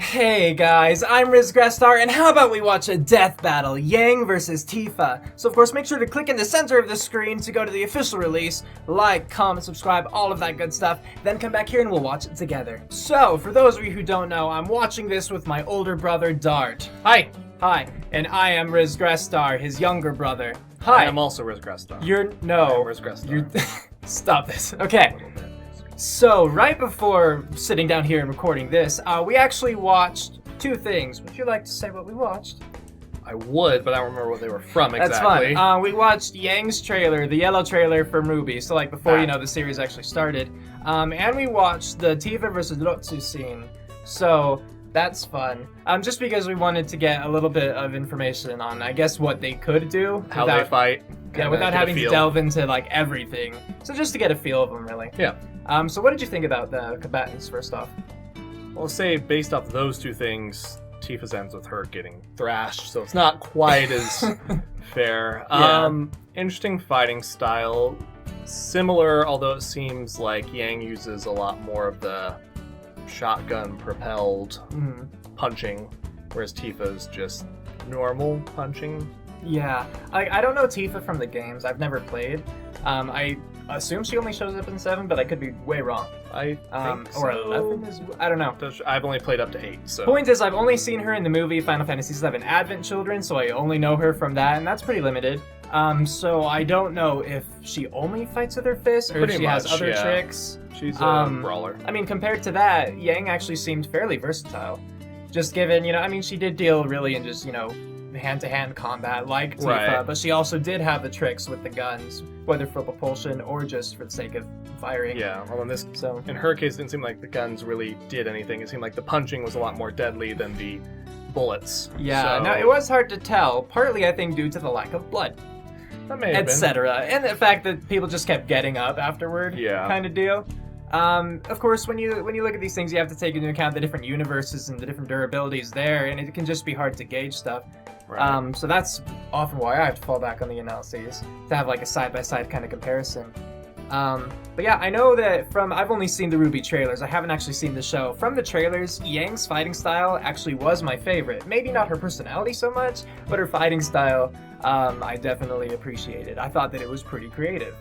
Hey guys, I'm Grestar, and how about we watch a death battle, Yang versus Tifa. So of course make sure to click in the center of the screen to go to the official release, like, comment, subscribe, all of that good stuff, then come back here and we'll watch it together. So, for those of you who don't know, I'm watching this with my older brother, Dart. Hi! Hi, and I am Grestar, his younger brother. Hi! I am also Grestar. No. I am Grestar. Stop this. Okay. So, right before sitting down here and recording this, we actually watched two things. Would you like to say what we watched? I would, but I don't remember what they were from exactly. That's fine. We watched Yang's trailer, the yellow trailer from Ruby, so like before, the series actually started. And we watched the Tifa versus Rotsu scene. So, that's fun. Just because we wanted to get a little bit of information on, I guess, what they could do. How they fight. Yeah, without having to delve into, like, everything. So just to get a feel of them, really. Yeah. So what did you think about the combatants, first off? Well, say, based off those two things, Tifa's ends with her getting thrashed, so it's not quite as fair. Yeah. Interesting fighting style. Similar, although it seems like Yang uses a lot more of the shotgun-propelled punching, whereas Tifa's just normal punching. Yeah. I don't know Tifa from the games. I've never played. I assume she only shows up in 7, but I could be way wrong. I think so. Or 11 is... I don't know. I've only played up to 8, so... Point is, I've only seen her in the movie Final Fantasy VII Advent Children, so I only know her from that, and that's pretty limited. So I don't know if she only fights with her fists, or if she has other tricks. She's a brawler. I mean, compared to that, Yang actually seemed fairly versatile. Just given, she did deal really in just, hand-to-hand combat like Tifa, but she also did have the tricks with the guns, whether for propulsion or just for the sake of firing. Yeah, well in her case, it didn't seem like the guns really did anything. It seemed like the punching was a lot more deadly than the bullets. Yeah, no, it was hard to tell, partly I think due to the lack of blood, etc., and the fact that people just kept getting up afterward, kind of deal. Of course, when you look at these things, you have to take into account the different universes and the different durabilities there, and it can just be hard to gauge stuff. Right. So that's often why I have to fall back on the analyses to have like a side-by-side kind of comparison. But yeah, I know that I've only seen the Ruby trailers. I haven't actually seen the show. From the trailers, Yang's fighting style actually was my favorite. Maybe not her personality so much, but her fighting style, I definitely appreciated. I thought that it was pretty creative,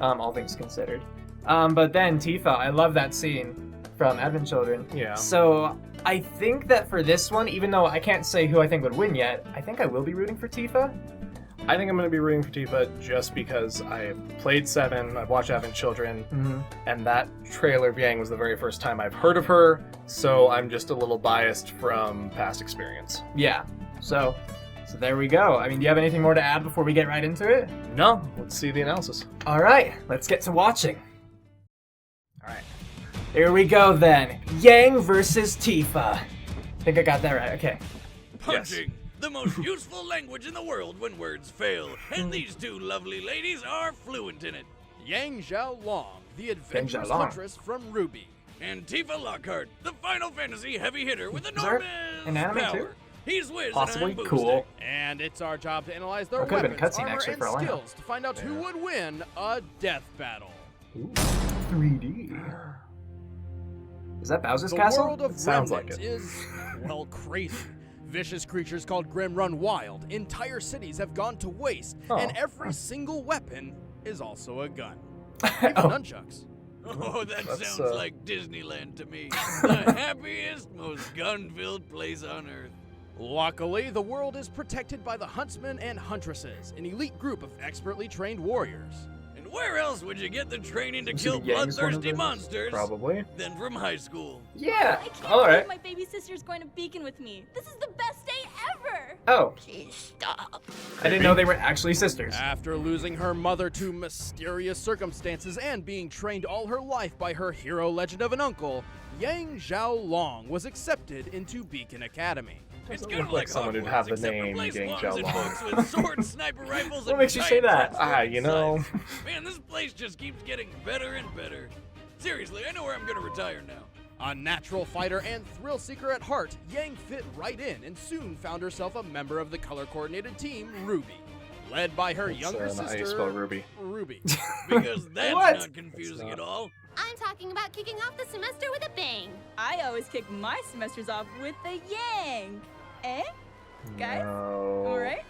all things considered. But then Tifa, I love that scene from Advent Children. Yeah. So I think that for this one, even though I can't say who I think would win yet, I think I will be rooting for Tifa. I think I'm going to be rooting for Tifa just because I played 7, I've watched Advent Children, and that trailer of Yang was the very first time I've heard of her, so I'm just a little biased from past experience. Yeah. So there we go. I mean, do you have anything more to add before we get right into it? No. Let's see the analysis. All right. Let's get to watching. All right. Here we go then. Yang versus Tifa. I think I got that right. Okay. Punching. Yes. The most useful language in the world when words fail. And these two lovely ladies are fluent in it. Yang Xiaolong, the adventurous huntress from Ruby. And Tifa Lockhart, the Final Fantasy heavy hitter with enormous power. Too? He's whiz Possibly and I'm cool. And it's our job to analyze their been a weapons, cutscene, armor, actually, and for all I know. skills to find out who would win a death battle. Ooh, 3D. Is that Bowser's the Castle? World of sounds like Remnant it. is, well, crazy. Vicious creatures called Grim run wild. Entire cities have gone to waste, and every single weapon is also a gun. Even nunchucks. Oh, that sounds like Disneyland to me. The happiest, most gun-filled place on Earth. Luckily, the world is protected by the Huntsmen and Huntresses, an elite group of expertly trained warriors. And where else would you get the training to kill bloodthirsty monsters? Probably. Than from high school. Yeah. I can't All right. believe my baby sister's going to Beacon with me. This is the best day ever. Oh. Please stop. I didn't know they were actually sisters. After losing her mother to mysterious circumstances and being trained all her life by her hero legend of an uncle, Yang Xiaolong was accepted into Beacon Academy. It's Doesn't kind of look like someone who'd have the except name replace Yang ones in Xiaolong. books with swords, sniper rifles, What and makes you say that? You know. Man, this place just keeps getting better and better. Seriously, I know where I'm gonna retire now. A natural fighter and thrill seeker at heart, Yang fit right in and soon found herself a member of the color-coordinated team, Ruby. Led by her younger Not how you sister, spell Ruby. Ruby. Because that's What? not confusing at all. I'm talking about kicking off the semester with a bang. I always kick my semesters off with a yang. Eh? Guys? No. Alright?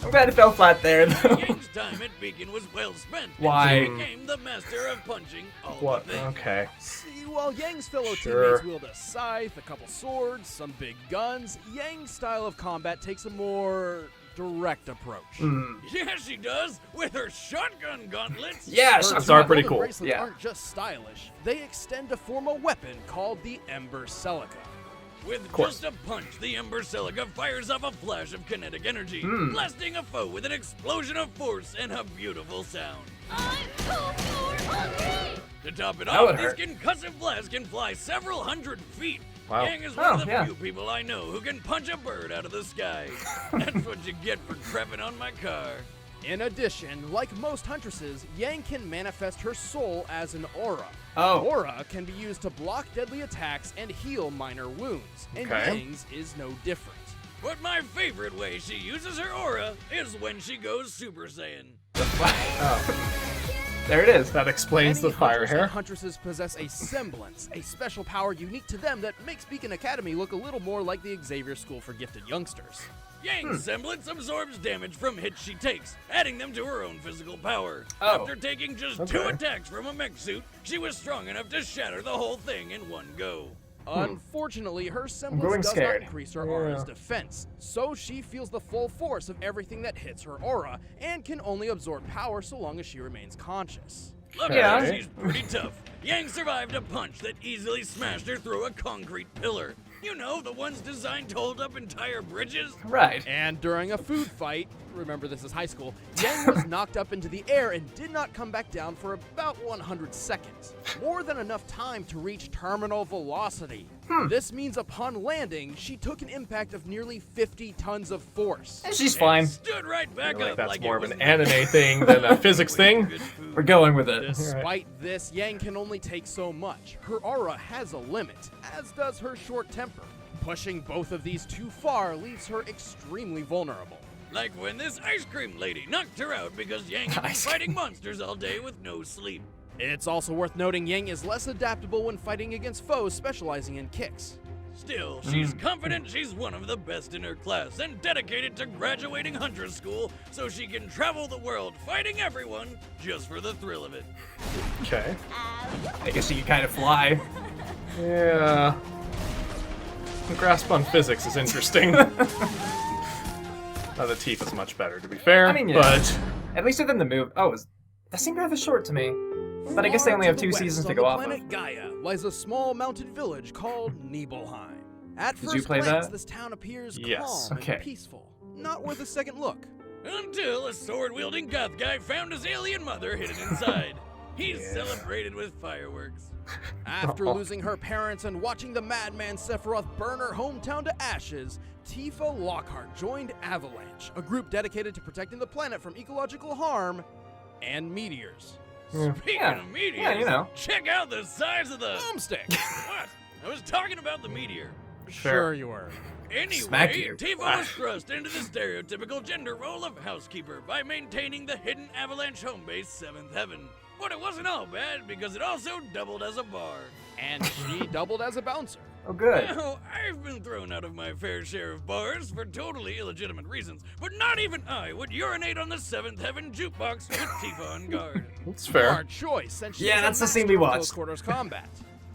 I'm glad it fell flat there, though. Yang's time at Beacon was well spent. Why? And she became the master of punching all What? the things. Okay. See, while Yang's fellow Sure. teammates wield a scythe, a couple swords, some big guns, Yang's style of combat takes a more direct approach. Yeah, she does, with her shotgun gauntlets. Yeah, Her Shots are pretty golden cool. bracelets Yeah. aren't just stylish; they extend to form a weapon called the Ember Celica. With course. just a punch, the Ember Celica fires off a flash of kinetic energy, blasting a foe with an explosion of force and a beautiful sound. I'm so hungry. To top it That would off, this hurt. concussive blast can fly several hundred feet. Wow. Yang is one of Oh, the yeah. few people I know who can punch a bird out of the sky. That's what you get for crapping on my car. In addition, like most huntresses, Yang can manifest her soul as an aura. Oh. Aura can be used to block deadly attacks and heal minor wounds, and Okay. Yang's is no different. But my favorite way she uses her aura is when she goes Super Saiyan. There it is. That explains Many the fire hunters and hair. huntresses possess a semblance, a special power unique to them that makes Beacon Academy look a little more like the Xavier School for Gifted Youngsters. Yang's semblance absorbs damage from hits she takes, adding them to her own physical power. Oh. After taking just Okay. 2 attacks from a mech suit, she was strong enough to shatter the whole thing in one go. Unfortunately, her growing semblance does scared. not increase her aura's defense, so she feels the full force of everything that hits her aura and can only absorb power so long as she remains conscious. Luckily, Yeah. she's pretty tough. Yang survived a punch that easily smashed her through a concrete pillar. You know, the ones designed to hold up entire bridges? Right. And during a food fight, remember this is high school, Yang was knocked up into the air and did not come back down for about 100 seconds. More than enough time to reach terminal velocity. This means upon landing, she took an impact of nearly 50 tons of force. She's fine. Stood right back Like up that's like more it of an was anime thing than a physics thing. Good food. We're going with it. Despite this, Yang can only take so much. Her aura has a limit, as does her short temper. Pushing both of these too far leaves her extremely vulnerable. Like when this ice cream lady knocked her out because Yang had been Ice fighting monsters all day with no sleep. It's also worth noting Yang is less adaptable when fighting against foes specializing in kicks. Still, she's confident she's one of the best in her class and dedicated to graduating Huntress School so she can travel the world fighting everyone just for the thrill of it. Okay. I guess she can kind of fly. Yeah. The grasp on physics is interesting. The Tifa's much better, to be fair. I mean, yeah. But At least within the move. Oh, that seemed rather short to me. But I guess they Far only have to 2 the west seasons to on go the off planet of. Gaia lies a small mountain village called Nibelheim. At Did you first play glance, that? this town appears Yes. calm Okay. and peaceful. Not worth a second look. Until a sword-wielding goth guy found his alien mother hidden inside. He's celebrated with fireworks. After losing her parents and watching the madman Sephiroth burn her hometown to ashes, Tifa Lockhart joined Avalanche, a group dedicated to protecting the planet from ecological harm and meteors. Speaking Yeah. of meteors, Yeah, you know. check out the size of the... Boomstick! What? I was talking about the meteor. Sure you were. Anyway, Smack you. Tifa was thrust into the stereotypical gender role of housekeeper by maintaining the hidden Avalanche home base 7th Heaven. But it wasn't all bad because it also doubled as a bar. And she doubled as a bouncer. Oh, good. Now, I've been thrown out of my fair share of bars for totally illegitimate reasons, but not even I would urinate on the 7th Heaven jukebox with Tifa on guard. it's fair. Hard choice, since she's Yeah, a that's the scene master we of close watched. quarters combat.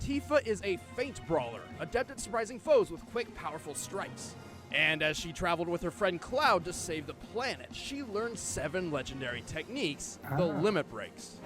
Tifa is a feint brawler, adept at surprising foes with quick, powerful strikes. And as she traveled with her friend Cloud to save the planet, she learned 7 legendary techniques, the limit breaks.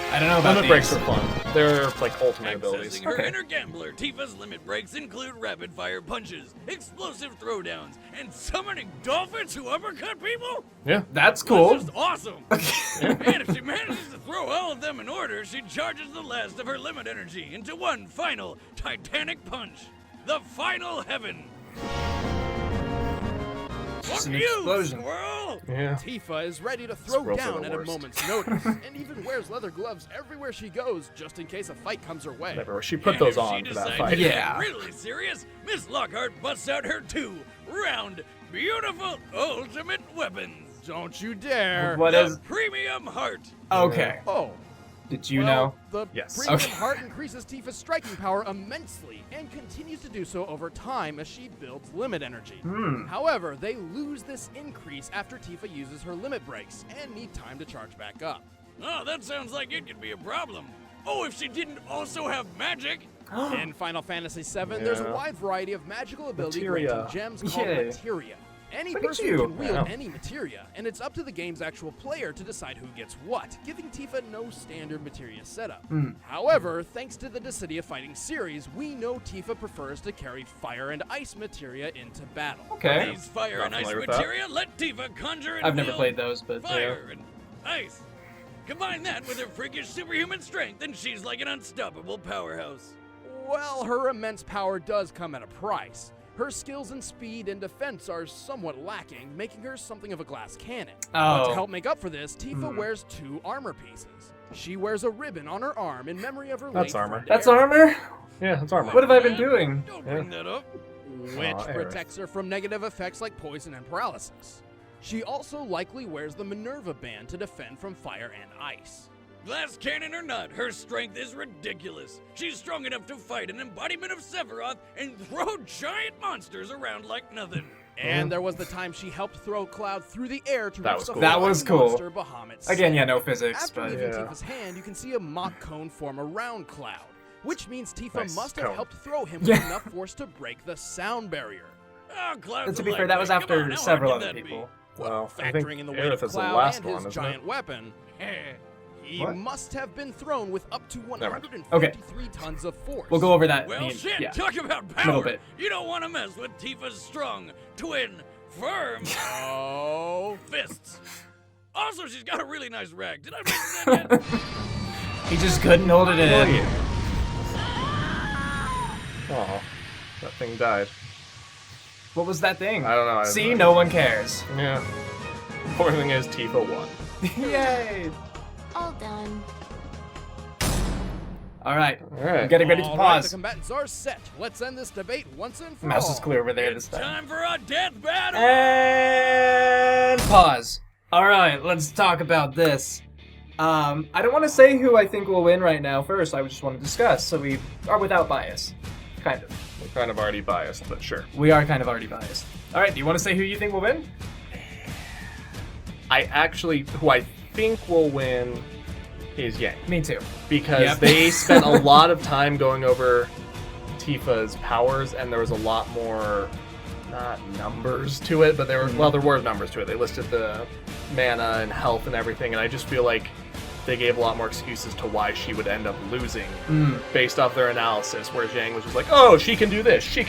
I don't know about Limit breaks these. are fun. They're like ultimate abilities. Accessing her Okay. inner gambler, Tifa's limit breaks include rapid-fire punches, explosive throwdowns, and summoning dolphins who uppercut people? Yeah. That's That's cool. just awesome. And if she manages to throw all of them in order, she charges the last of her limit energy into one final titanic punch. The final heaven. Fuck an you, explosion. squirrel! Yeah. Tifa is ready to throw Squirrels are down the at a worst. moment's notice, and even wears leather gloves everywhere she goes, just in case a fight comes her way. Whatever. She put And those if on she for that decides fight. to get Yeah. really serious, Miss Lockhart busts out her 2 round, beautiful ultimate weapons. Don't you dare! What The is? premium heart. Okay. Oh, Did you know? The Yes. Brilliant Okay. Heart increases Tifa's striking power immensely and continues to do so over time as she builds limit energy. However, they lose this increase after Tifa uses her limit breaks and need time to charge back up. Oh, that sounds like it could be a problem. Oh, if she didn't also have magic. In Final Fantasy VII, there's a Yeah. wide variety of magical ability Materia. granting gems called Yeah. materia. Any Look at person you. can wield Wow. any materia, and it's up to the game's actual player to decide who gets what, giving Tifa no standard materia setup. However, thanks to the Dissidia Fighting series, we know Tifa prefers to carry fire and ice materia into battle. Okay. These fire Not and ice familiar with that. materia let Tifa conjure and I've never wield played those, but fire and ice. Combine that with her freakish superhuman strength, and she's like an unstoppable powerhouse. Well, her immense power does come at a price. Her skills in speed and defense are somewhat lacking, making her something of a glass cannon. But to Oh. help make up for this, Tifa wears 2 armor pieces. She wears a ribbon on her arm in memory of her That's late armor. friend That's Aerith, armor? Yeah, that's armor. What have I been doing? Don't bring that up. which Aw, Aerith. protects her from negative effects like poison and paralysis. She also likely wears the Minerva band to defend from fire and ice. Glass cannon or not, her strength is ridiculous. She's strong enough to fight an embodiment of Sephiroth and throw giant monsters around like nothing. And there was the time she helped throw Cloud through the air to That reach was the cool. That was flying cool. monster Bahamut Again, yeah, Sand. no physics, After but leaving Yeah. Tifa's hand, you can see a mock cone form around Cloud, which means Tifa Nice must have cone. helped throw him with Yeah. enough force to break the sound barrier. Oh, Cloud's And to a be fair, that was lightweight. Come on, after how hard several can other that be? people. Well, I think Factoring in the weight Aerith of is the Cloud last and one, his isn't giant it? weapon, he What? must have been thrown with up to mind. 153 tons of force. We'll go over that. Well, shit, yeah. talk about Middle power. bit. You don't want to mess with Tifa's strong, twin, firm Oh, fists. Also, she's got a really nice rag. Did I mention that yet? He just couldn't hold it in. Oh, that thing died. What was that thing? I don't know. See, no one cares. Yeah. Important thing is Tifa won. Yay! All done. All right, All right. I'm getting ready to all right, the pause. combatants are set. Let's end this debate once and for Mouse all. is clear over there this It's time. time for a death battle. And pause. All right, let's talk about this. I don't want to say who I think will win right now first. I just want to discuss, so we are without bias. Kind of. We're kind of already biased, but sure. We are kind of already biased. All right, do you want to say who you think will win? Who I think will win is Yang. Me too. Because Yep. they spent a lot of time going over Tifa's powers, and there was a lot more, not numbers to it, but there were numbers to it. They listed the mana and health and everything, and I just feel like they gave a lot more excuses to why she would end up losing based off their analysis, whereas Yang was just like, oh, she can do this, she's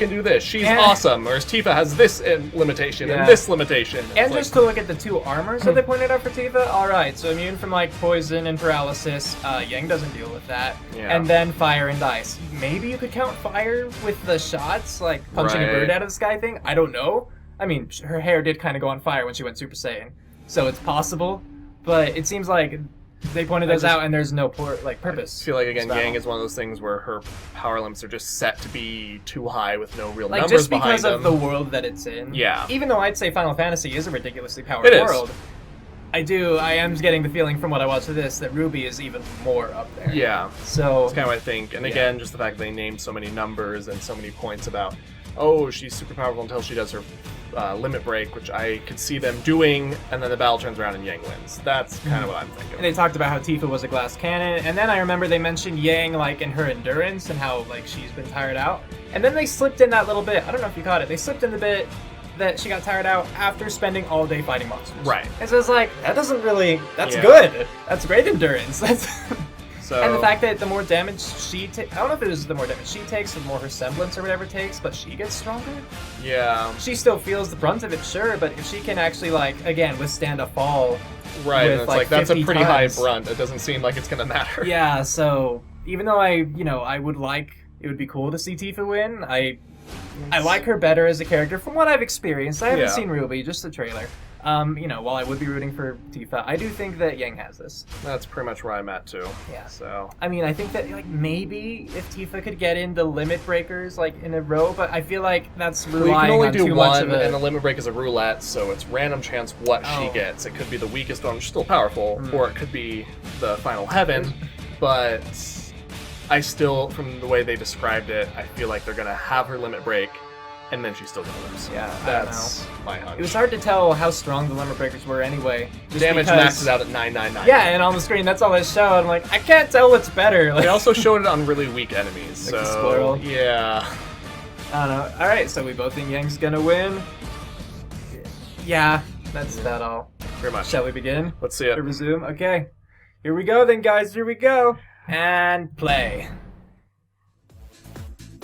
And- awesome, whereas Tifa has this limitation Yeah. and this limitation. And It's just like, to look at the 2 armors that they pointed out for Tifa, alright, so immune from like poison and paralysis, Yang doesn't deal with that. Yeah. And then fire and ice. Maybe you could count fire with the shots, like punching a Right. bird out of the sky thing? I don't know. I mean, her hair did kind of go on fire when she went Super Saiyan, so it's possible, but it seems like they pointed those out and there's no purpose. I feel like, again, to this Yang battle. is one of those things where her power limits are just set to be too high with no real Like, numbers just behind because of them. the world that it's in. Yeah. Even though I'd say Final Fantasy is a ridiculously powered It is. world, I am getting the feeling from what I watched of this that Ruby is even more up there. Yeah, So, that's kind of what I think. And again, just the fact that they named so many numbers and so many points about, oh, she's super powerful until she does her limit break, which I could see them doing, and then the battle turns around and Yang wins. That's kind of what I'm and thinking. they talked about how Tifa was a glass cannon, and then I remember they mentioned Yang, like, in her endurance and how, like, she's been tired out. And then they slipped in that little bit, I don't know if you caught it, they slipped in the bit that she got tired out after spending all day fighting monsters. Right. And so it's like, that's Yeah. good. That's great endurance. That's... So, And the fact that the more damage she takes, I don't know if it was the more damage she takes, the more her semblance or whatever takes, but she gets stronger. yeah, She still feels the brunt of it, sure, but if she can actually, like, again, withstand a fall, right. with, And it's like, like, that's a 50 pretty high tons. brunt. It doesn't seem like it's going to matter. yeah, so even though I would like, it would be cool to see Tifa win, I like her better as a character from what I've experienced. I haven't Yeah. seen Ruby, just the trailer. While I would be rooting for Tifa, I do think that Yang has this. That's pretty much where I'm at, too. Yeah. So, I mean, I think that, like, maybe if Tifa could get into limit breakers, like, in a row, but I feel like that's well, you relying can only on do too much of one, it. and the limit break is a roulette, so it's random chance what she Oh. gets. It could be the weakest one, which is still powerful, or it could be the final heaven. but I still, from the way they described it, I feel like they're gonna have her limit break, and then she's still gonna lose. Yeah, That's my hunch. It was hard to tell how strong the limit breakers were anyway. Just Damage because- maxes out at 999. Yeah, and on the screen, that's all it showed. I'm like, I can't tell what's better. Like, They also showed it on really weak enemies, Like the so squirrel? yeah. I don't know. Alright, so we both think Yang's gonna win. Yeah, that's about all. Pretty much. Shall we begin? Let's see it. Or resume? Okay. Here we go then, guys. Here we go. And play.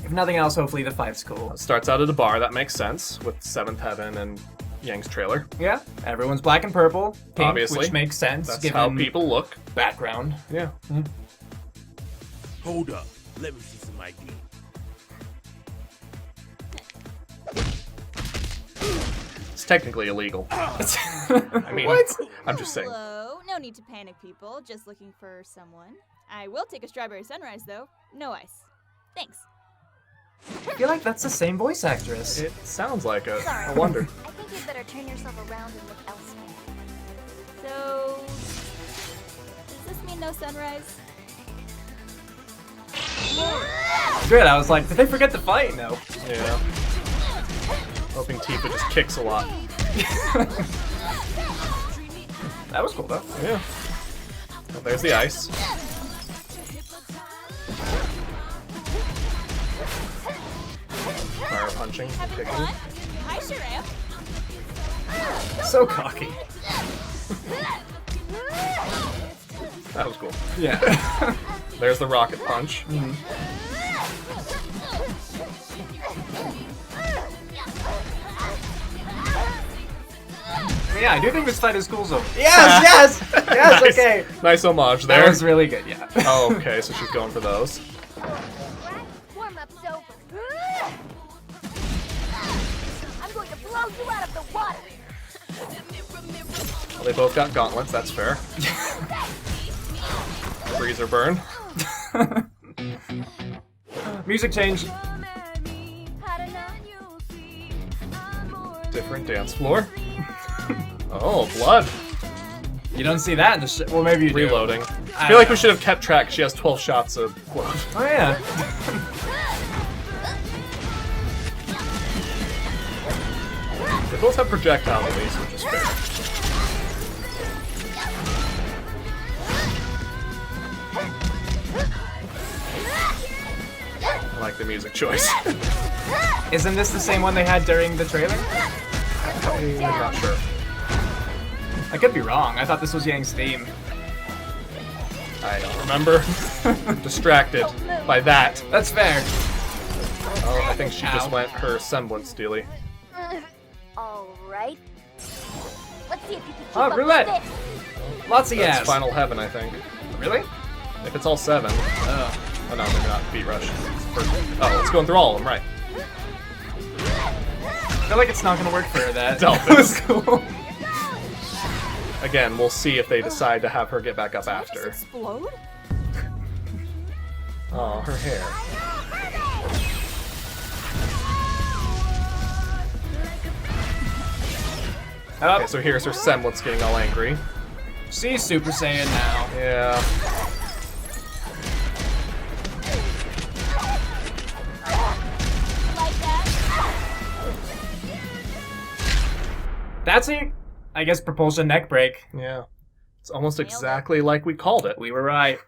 If nothing else, hopefully the fight's cool. It starts out at a bar, that makes sense, with Seventh Heaven and Yang's trailer. Yeah, everyone's black and purple. Pink, Obviously. which makes sense That's given how people look. background. Yeah. Hold up. Let me see some ID. It's technically illegal. I mean, What? I'm just saying. Hello. No need to panic, people. Just looking for someone. I will take a strawberry sunrise, though. No ice. Thanks. I feel like that's the same voice actress. It sounds like it. Sorry. I wonder. I think you'd better turn yourself around and look elsewhere. So, does this mean no sunrise? Good, I was like, did they forget the fight? No. Yeah. Hoping Tifa just kicks a lot. That was cool though. Yeah. Well, there's the ice. Fire punching, Having kicking. fun? I sure am. So cocky. That was cool. Yeah. There's the rocket punch. Yeah, I do think this fight is cool, so. Yes, yes! Yes, Nice. okay. Nice homage That there. was really good, yeah. Oh, okay, so she's going for those. Warm-up's over. I'm going to blow you out of the water. Well, they both got gauntlets, that's fair. Freezer burn. Music change. Different dance floor. Oh, blood. You don't see that in the well, maybe you do. Reloading. I I feel like don't we should have kept track. She has 12 shots of blood. Oh, yeah. They both have projectile release, which is fair. I like the music choice. Isn't this the same one they had during the trailer? I'm not sure. I could be wrong. I thought this was Yang's theme. I don't remember. Distracted by that. That's fair. Oh, I think she just Ow. went her semblance steely. All right. Let's see if you can keep Oh, up roulette. with this. Lots of That's yes. Final Heaven, I think. Really? If it's all 7. Oh. Oh no, maybe not. Beat Rush. Oh, it's going through all of them, right. I feel like it's not gonna work for her, that. Don't. That was cool. Again, we'll see if they decide to have her get back up Just after. explode? Oh, her hair. Okay, Oh, so here's her semblance getting all angry. she's Super Saiyan now. Yeah. Like that. That's a, I guess, propulsion neck break. Yeah. It's almost exactly like we called it. We were right.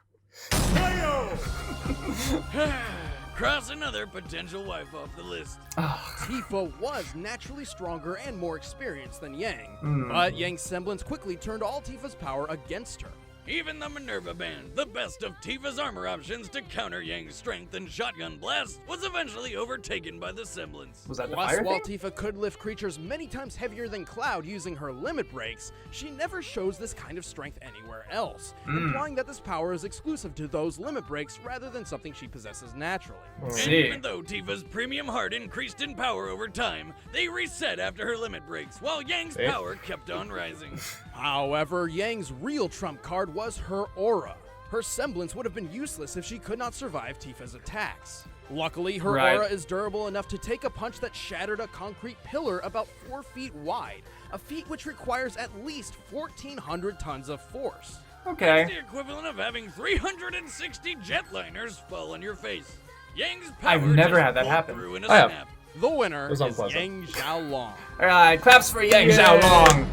Cross another potential wife off the list. Tifa was naturally stronger and more experienced than Yang, Hmm. but Yang's semblance quickly turned all Tifa's power against her. Even the Minerva Band, the best of Tifa's armor options to counter Yang's strength and shotgun blast, was eventually overtaken by the semblance. Was that the Plus, fire while thing? Tifa could lift creatures many times heavier than Cloud using her limit breaks, she never shows this kind of strength anywhere else, implying that this power is exclusive to those limit breaks rather than something she possesses naturally. And See. even though Tifa's premium heart increased in power over time, they reset after her limit breaks, while Yang's See? power kept on rising. However, Yang's real trump card was her aura. Her semblance would have been useless if she could not survive Tifa's attacks. Luckily, her Right. aura is durable enough to take a punch that shattered a concrete pillar about 4 feet wide, a feat which requires at least 1,400 tons of force. Okay. That's the equivalent of having 360 jetliners fall on your face. Yang's power I've never just had that pulled happen. through in a I have. snap. The winner It was is unpleasant. Yang Xiaolong. Alright, claps for Yang Yay. Xiaolong.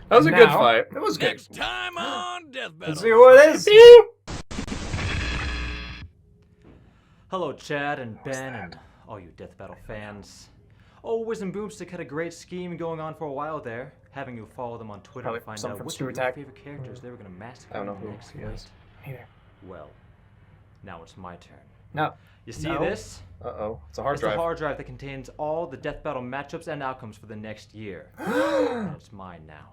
That was a good Now- fight. It was good. Next time on Death Battle. Let's see who it is. Hello, Chad and Ben and all you Death Battle fans. Oh, Wiz and Boomstick had a great scheme going on for a while there, having you follow them on Twitter Probably to find someone out from which Screw of your Attack. favorite characters they were going to massacre I don't know in the who next he fight. is. Neither. Well, now it's my turn. No. You see No. this? Uh-oh. It's a hard It's drive. the hard drive that contains all the Death Battle matchups and outcomes for the next year. And it's mine now.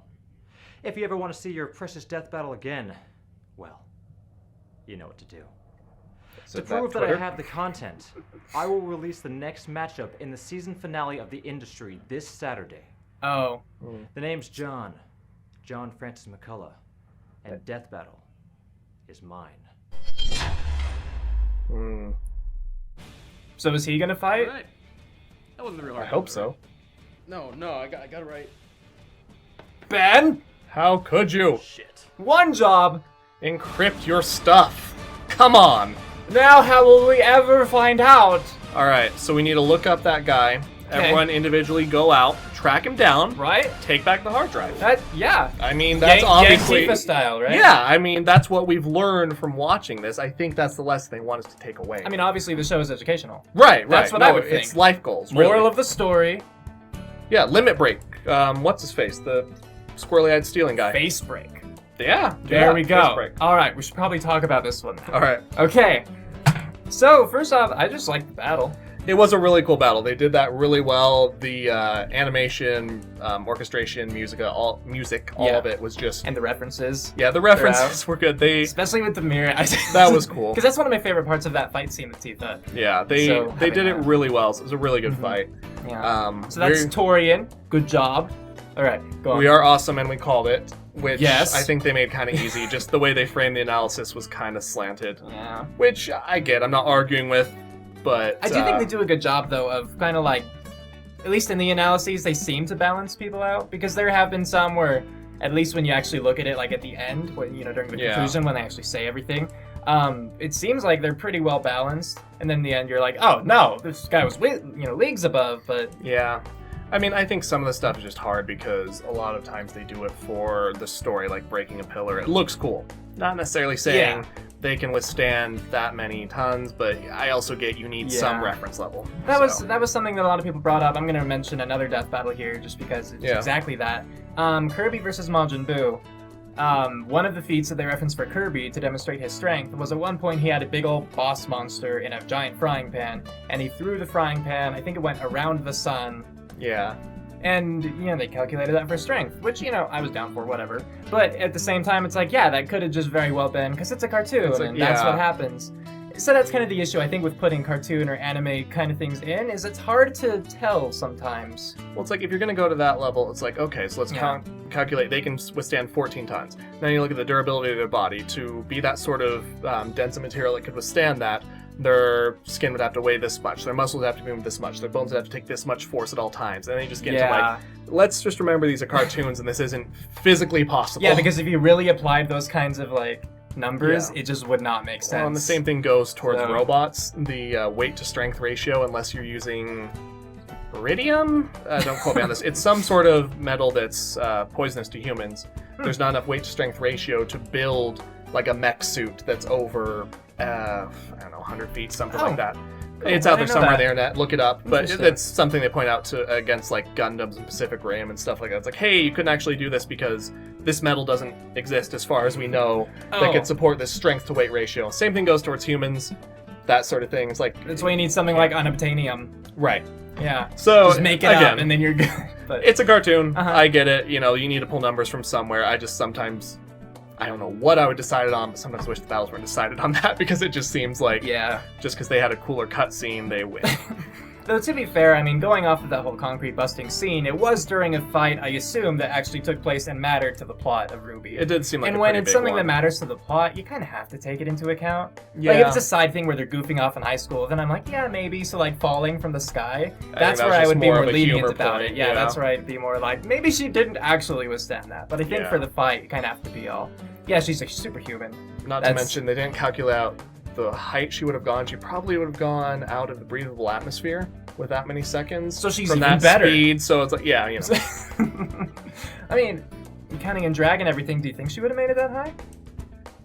If you ever want to see your precious Death Battle again, well, you know what to do. So To is prove that I Twitter? have the content, I will release the next matchup in the season finale of The Industry this Saturday. Oh. The name's John Francis McCullough, and Death Battle is mine. Mm, So is he gonna fight? All right. That wasn't the real I hard hope one, so. right? No, I got it right. Ben? How could you? Shit. One job. Encrypt your stuff. Come on. Now how will we ever find out? All right, so we need to look up that guy. Everyone individually go out, track him down, Right? take back the hard drive. Yeah. I mean, that's Yang obviously... Tifa style, right? Yeah, I mean, that's what we've learned from watching this. I think that's the lesson they want us to take away. I mean, obviously the show is educational. right. that's what no, I would It's think. life goals, really. Moral of the story: Yeah, limit break. What's his face? The squirrely-eyed stealing guy. face break. Yeah. There we face go. break. All right, we should probably talk about this one. All right. Okay. So first off, I just like the battle. It was a really cool battle. They did that really well. The animation, orchestration, music, all Yeah. of it was just... And the references, Yeah, the references were good. They... especially with the mirror. That was cool. Because that's one of my favorite parts of that fight scene with Tifa. Yeah, they So, they having did it that. really well. So it was a really good Mhm. fight. Yeah. So that's we're- Torian. Good job. All right, go on. We are awesome, and we called it, which Yes. I think they made kind of easy. Just the way they framed the analysis was kind of slanted, Yeah. which I get. I'm not arguing with, but I do think they do a good job though of kind of like, at least in the analyses, they seem to balance people out because there have been some where, at least when you actually look at it, like at the end, when during the Yeah. conclusion when they actually say everything, it seems like they're pretty well balanced. And then in the end, you're like, oh no, this guy was leagues above, but Yeah. I mean, I think some of the stuff is just hard because a lot of times they do it for the story, like breaking a pillar. It looks cool. Not necessarily saying Yeah. they can withstand that many tons, but I also get you need some Yeah. reference level. that So, was something that a lot of people brought up. I'm gonna mention another death battle here just because it's Yeah. exactly that. Kirby versus Majin Buu. One of the feats that they referenced for Kirby to demonstrate his strength was at one point he had a big old boss monster in a giant frying pan, and he threw the frying pan, I think it went around the sun, yeah. and they calculated that for strength, which I was down for, whatever. But at the same time, it's like, yeah, that could have just very well been, because it's a cartoon, It's like, and that's yeah. what happens. So that's kind of the issue, I think, with putting cartoon or anime kind of things in, is it's hard to tell sometimes. Well, it's like if you're going to go to that level, it's like, okay, so let's Yeah. calculate they can withstand 14 tons. Then you look at the durability of their body. To be that sort of dense material that could withstand that, their skin would have to weigh this much, their muscles would have to move this much, their bones would have to take this much force at all times. And then you just get into like, let's just remember these are cartoons and this isn't physically possible. Yeah, because if you really applied those kinds of numbers, Yeah. it just would not make sense. Well, and the same thing goes towards So- robots. The weight to strength ratio, unless you're using iridium, don't quote me on this. It's some sort of metal that's poisonous to humans. There's not enough weight to strength ratio to build like a mech suit that's over, I don't know, 100 feet, something Oh, like that. cool. It's I out there didn't know somewhere on that. the internet. Look it up. But Interesting. it's something they point out to against like Gundams and Pacific Rim and stuff like that. It's like, hey, you couldn't actually do this because this metal doesn't exist as far as we know that Oh. could support this strength to weight ratio. Same thing goes towards humans. That sort of thing. It's like, That's why you need something like unobtainium. right. Yeah. So Just make it again, up, and then you're good. But it's a cartoon. Uh-huh. I get it. You need to pull numbers from somewhere. I just sometimes, I don't know what I would decide it on, but sometimes I wish the battles weren't decided on that because it just seems like yeah. just because they had a cooler cutscene, they win. Though to be fair, I mean, going off of that whole concrete busting scene, it was during a fight, I assume, that actually took place and mattered to the plot of Ruby. It did seem like and a when pretty it's big something that one. matters to the plot, you kind of have to take it into account. Yeah. Like, if it's a side thing where they're goofing off in high school, then I'm like, yeah, maybe. So, like, falling from the sky, that's that where was I just would be more more of a lenient humor about point, it. Yeah, yeah. that's where I'd be more like, maybe she didn't actually withstand that. But I think Yeah. for the fight, you kind of have to be all Yeah, she's a superhuman. Not to mention, they didn't calculate out the height she would have gone. She probably would have gone out of the breathable atmosphere with that many seconds. So she's from even that better. speed. So it's like, yeah, you know. I mean, counting in drag and everything, do you think she would have made it that high?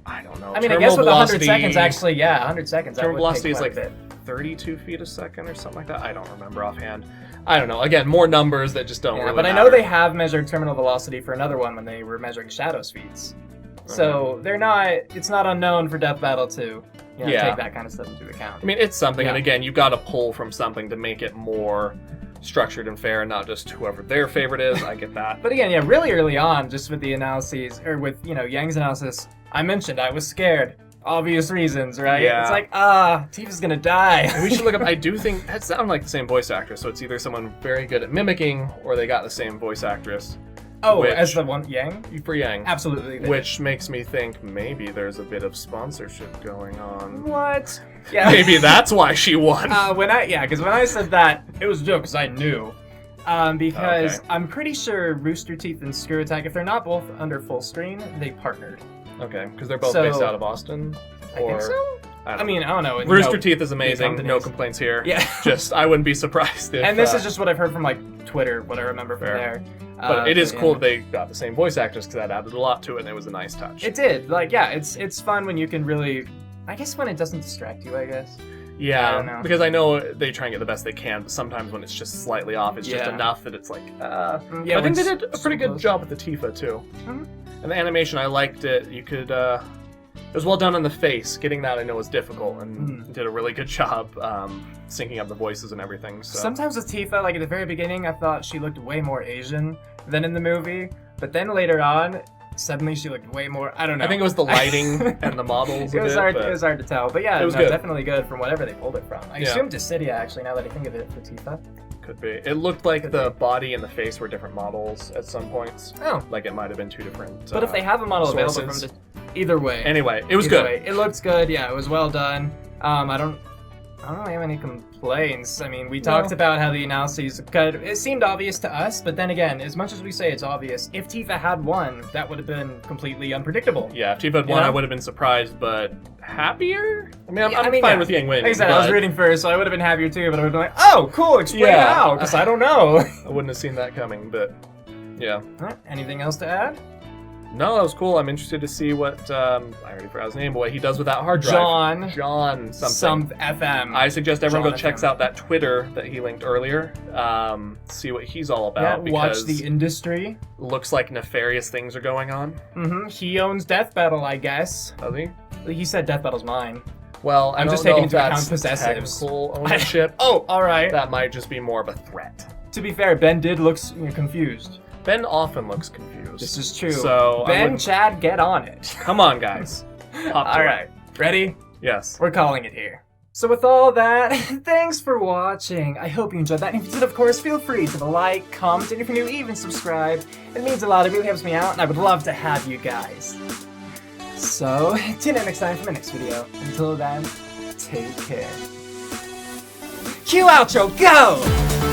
I don't know. I mean, I guess with 100 seconds, actually, yeah, 100 seconds. Terminal velocity is like like 32 feet a second or something like that. I don't remember offhand. I don't know. Again, more numbers that just don't really but I matter. know they have measured terminal velocity for another one when they were measuring shadow speeds. So they're not. It's not unknown for Death Battle to take that kind of stuff into account. I mean, it's something, Yeah. and again, you've got to pull from something to make it more structured and fair, and not just whoever their favorite is. I get that. But again, yeah, really early on, just with the analyses, or with, Yang's analysis, I mentioned I was scared. Obvious reasons, right? Yeah. It's like, Tifa's gonna die. And we should look up. I do think that sounds like the same voice actress, so it's either someone very good at mimicking, or they got the same voice actress. Oh, which- as the one, Yang? For Yang. Absolutely. Which makes me think maybe there's a bit of sponsorship going on. What? Yeah. Maybe that's why she won. Because when I said that, it was a joke, because I knew. Because Okay. I'm pretty sure Rooster Teeth and Screw Attack, if they're not both under full screen, they partnered. Okay, because they're both So- based out of Austin. I think so? I mean, I don't know. Rooster Teeth is amazing. companies. No complaints here. Yeah. Just, I wouldn't be surprised if. And this is just what I've heard from, Twitter, what I remember from Fair. there. But it is yeah. cool that they got the same voice actress, because that added a lot to it, and it was a nice touch. It did. It's fun when you can really... I guess when it doesn't distract you, I guess. Yeah, I don't know. because I know they try and get the best they can, but sometimes when it's just slightly off, it's just Yeah. enough that it's like, Yeah, I think they when did a it's pretty so good close. job with the Tifa, too. Mhm. And the animation, I liked it. You could, it was well done on the face. Getting that, I know, was difficult, and did a really good job syncing up the voices and everything. So. Sometimes with Tifa, at the very beginning, I thought she looked way more Asian than in the movie. But then later on, suddenly she looked way more... I don't know. I think it was the lighting and the models It was hard. but It was hard to tell, but yeah, it was good. definitely good from whatever they pulled it from. I Yeah. assume Dissidia, actually. Now that I think of it, for Tifa. could be. It looked like Could the be. body and the face were different models at some points. Oh, Like it might have been two different. but if they have a model available sources. from either way, Anyway, it was either good. way, it looks good. Yeah, it was well done. I don't really have any complaints. I mean, we talked about how the analyses it seemed obvious to us, but then again, as much as we say it's obvious, if Tifa had won, that would have been completely unpredictable. Yeah, if Tifa had You won, know? I would have been surprised, but happier? I mean, I'm Yeah, fine yeah. with Yang winning. Like I said, I was but rooting first, so I would have been happier too, but I would have been like, oh, cool, explain Yeah. how, because I don't know. I wouldn't have seen that coming, but yeah. Alright, anything else to add? No, that was cool. I'm interested to see what, I already forgot his name, but what he does with that hard drive. John something. Some FM. I suggest everyone go Jonathan. checks out that Twitter that he linked earlier. See what he's all yeah, about. watch because the industry. looks like nefarious things are going on. He owns Death Battle, I guess. Does he? He said Death Battle's mine. Well, I'm I just don't know taking if into account that's possessives. technical ownership. Oh, alright. That might just be more of a threat. To be fair, Ben did look confused. Ben often looks confused. This is true. So I Ben, wouldn't- Chad, get on it. Come on, guys. Hop to it. Alright, ready? Yes. We're calling it here. So with all that, thanks for watching. I hope you enjoyed that. And if you did, of course, feel free to like, comment, and if you're new, even subscribe. It means a lot. It really helps me out, and I would love to have you guys. So, tune in next time for my next video. Until then, take care. Cue outro, go!